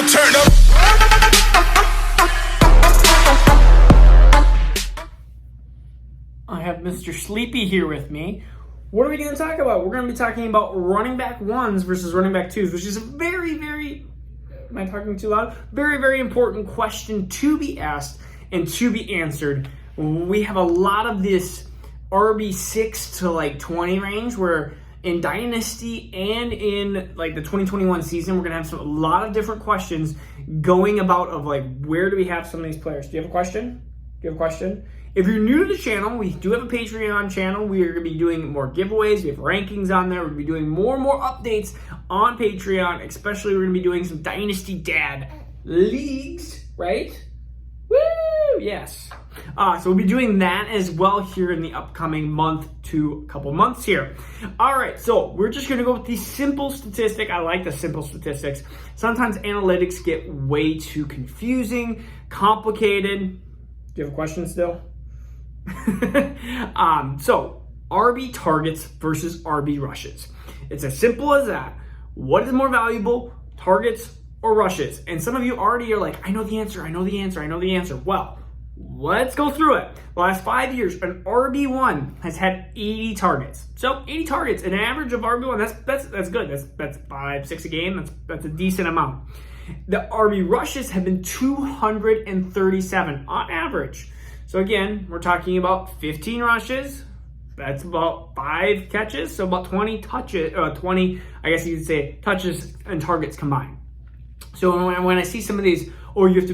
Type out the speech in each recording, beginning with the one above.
now turn up. I have Mr. Sleepy here with me. What are we going to talk about? We're going to be talking about running back ones versus running back twos, which is a very, am I talking too loud? Very important question to be asked and to be answered. We have a lot of this RB6 to like 20 range where in Dynasty and in like the 2021 season, we're going to have a lot of different questions going about of like, where do we have some of these players? Do you have a question? If you're new to the channel, we do have a Patreon channel. We are going to be doing more giveaways. We have rankings on there. We're going to be doing more and more updates on Patreon. Especially, we're going to be doing some Dynasty Dad leagues, right? Woo! Yes. So we'll be doing that as well here in the upcoming month to couple months here. All right, so we're just going to go with the simple statistic. I like the simple statistics. Sometimes analytics get way too confusing, complicated. Do you have a question still? So RB targets versus RB rushes. It's as simple as that. What is more valuable, targets or rushes? And some of you already are like, I know the answer. Well, let's go through it. The last 5 years, an RB1 has had 80 targets. So 80 targets, an average of RB1, that's good. That's 5-6 a game. That's a decent amount. The RB rushes have been 237 on average. So again, we're talking about 15 rushes. That's about 5 catches. So about 20 touches, 20, I guess you could say, touches and targets combined. So when I see some of these, you have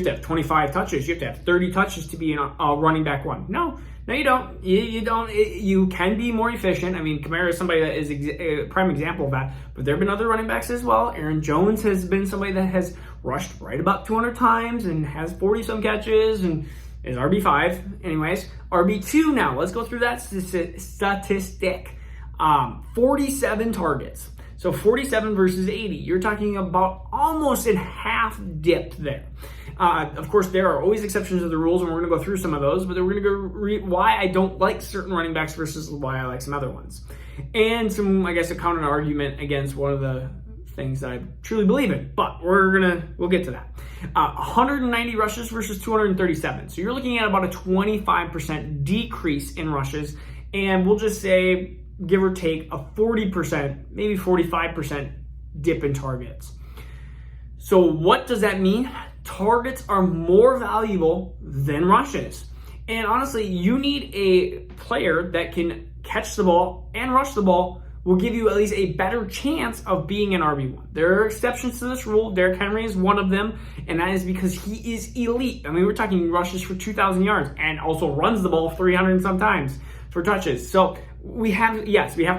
to have 25 touches, you have to have 30 touches to be a running back one. No, you don't. You can be more efficient. I mean, Kamara is somebody that is a prime example of that, but there have been other running backs as well. Aaron Jones has been somebody that has rushed right about 200 times and has 40-some catches and is RB5. Anyways, RB2 now. Let's go through that statistic. 47 targets. So 47 versus 80. You're talking about almost in half dip there. Of course, there are always exceptions to the rules, and we're going to go through some of those, but we're going to go why I don't like certain running backs versus why I like some other ones. And some, I guess, a counter argument against one of the things that I truly believe in, but we'll get to that. 190 rushes versus 237. So you're looking at about a 25% decrease in rushes, and we'll just say, give or take, a 40%, maybe 45% dip in targets. So what does that mean? Targets are more valuable than rushes. And honestly, you need a player that can catch the ball and rush the ball will give you at least a better chance of being an RB1. There are exceptions to this rule. Derrick Henry is one of them, and that is because he is elite. I mean, we're talking rushes for 2,000 yards and also runs the ball 300 and sometimes for touches. So we have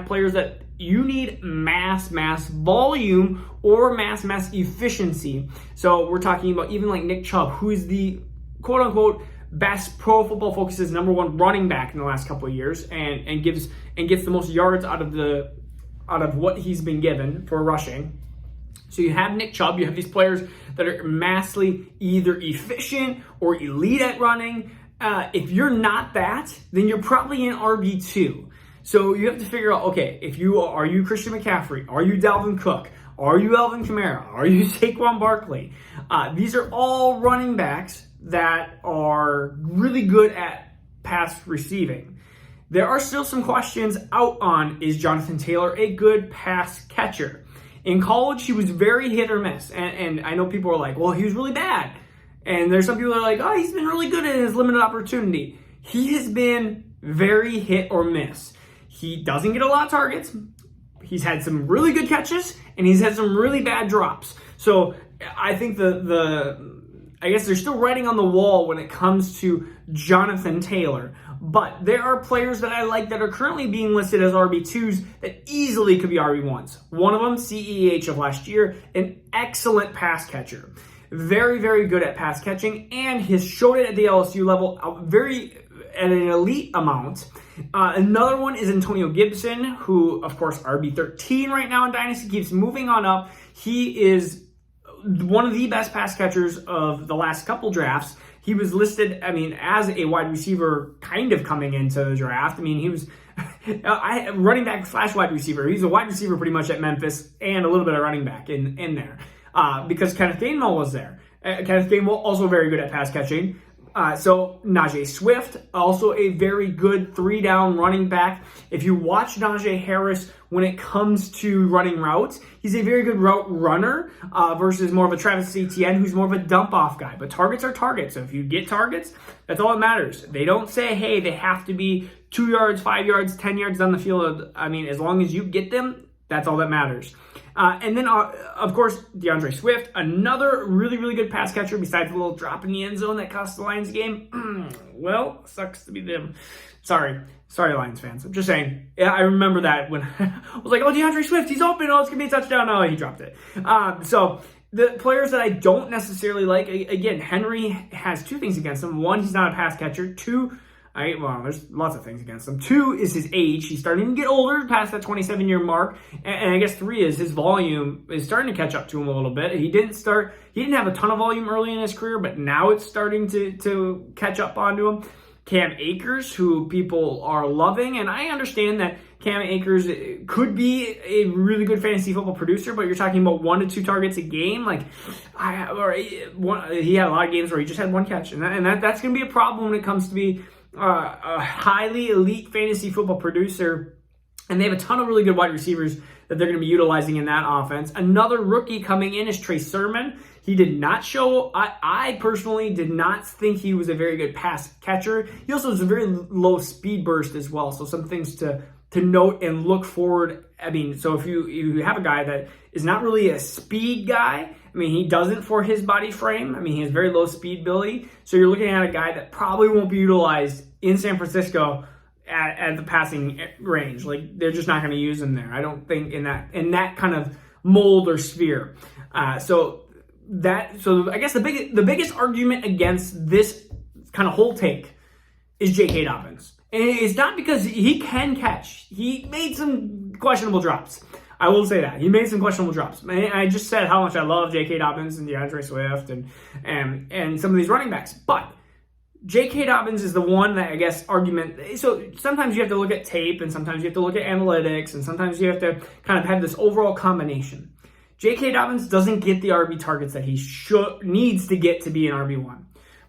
players that you need mass volume or mass efficiency. So we're talking about even like Nick Chubb, who is the quote unquote best Pro Football Focus's #1 running back in the last couple of years, and gets the most yards out of what he's been given for rushing. So you have Nick Chubb, you have these players that are massively either efficient or elite at running. If you're not that, then you're probably in RB2. So you have to figure out, okay, are you Christian McCaffrey? Are you Dalvin Cook? Are you Alvin Kamara? Are you Saquon Barkley? These are all running backs that are really good at pass receiving. There are still some questions out on, is Jonathan Taylor a good pass catcher? In college, he was very hit or miss. And I know people are like, well, he was really bad. And there's some people that are like, oh, he's been really good in his limited opportunity. He has been very hit or miss. He doesn't get a lot of targets. He's had some really good catches, and he's had some really bad drops. So I think I guess they're still writing on the wall when it comes to Jonathan Taylor. But there are players that I like that are currently being listed as RB2s that easily could be RB1s. One of them, CEH of last year, an excellent pass catcher. Very good at pass catching, and has showed it at the LSU level at an elite amount. Another one is Antonio Gibson, who, of course, RB13 right now in Dynasty, keeps moving on up. He is one of the best pass catchers of the last couple drafts. He was listed, as a wide receiver kind of coming into the draft. He was running back / wide receiver. He's a wide receiver pretty much at Memphis and a little bit of running back in there. because Kenneth Gainwell was there. Kenneth Gainwell also very good at pass catching. So Najee Swift, also a very good 3-down running back. If you watch Najee Harris when it comes to running routes, he's a very good route runner versus more of a Travis Etienne, who's more of a dump-off guy. But targets are targets. So if you get targets, that's all that matters. They don't say, hey, they have to be 2 yards, 5 yards, 10 yards down the field. I mean, as long as you get them, that's all that matters. And then, of course, DeAndre Swift, another really, really good pass catcher besides the little drop in the end zone that cost the Lions game. Well, sucks to be them. Sorry, Lions fans. I'm just saying. Yeah, I remember that when I was like, oh, DeAndre Swift, he's open. Oh, it's going to be a touchdown. No, he dropped it. So the players that I don't necessarily like, again, Henry has 2 things against him. 1, he's not a pass catcher. 2, there's lots of things against him. 2 is his age. He's starting to get older, past that 27-year mark. And I guess 3 is his volume is starting to catch up to him a little bit. He didn't have a ton of volume early in his career, but now it's starting to catch up onto him. Cam Akers, who people are loving, and I understand that Cam Akers could be a really good fantasy football producer, but you're talking about 1 to 2 targets a game. He had a lot of games where he just had 1 catch, and that's going to be a problem when it comes to be a highly elite fantasy football producer, and they have a ton of really good wide receivers that they're going to be utilizing in that offense. Another rookie coming in is Trey Sermon. He did not show, I personally did not think he was a very good pass catcher. He also has a very low speed burst as well, so some things to note and look forward. I mean, so if you have a guy that is not really a speed guy, I mean, he doesn't for his body frame. I mean, he has very low speed ability. So you're looking at a guy that probably won't be utilized in San Francisco at the passing range. Like, they're just not going to use him there. I don't think in that kind of mold or sphere. So I guess the biggest argument against this kind of whole take is J.K. Dobbins. And it's not because he can catch. He made some questionable drops. I will say that. He made some questionable drops. I just said how much I love J.K. Dobbins and DeAndre Swift and some of these running backs. But J.K. Dobbins is the one that I guess argument. So sometimes you have to look at tape, and sometimes you have to look at analytics, and sometimes you have to kind of have this overall combination. J.K. Dobbins doesn't get the RB targets that he needs to get to be an RB1.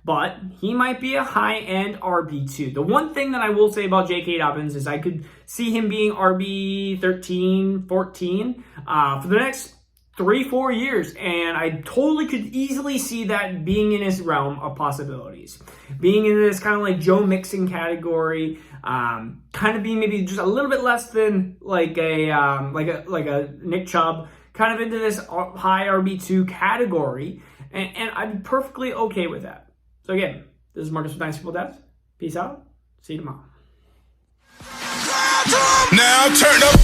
But he might be a high-end RB2. The one thing that I will say about J.K. Dobbins is I could see him being RB 13, 14 for the next 3-4 years. And I totally could easily see that being in his realm of possibilities. Being in this kind of like Joe Mixon category, kind of being maybe just a little bit less than like a Nick Chubb, kind of into this high RB2 category. And I'd be perfectly okay with that. So again, this is Marcus with Dynasty Fun. Peace out. See you tomorrow. Now turn up.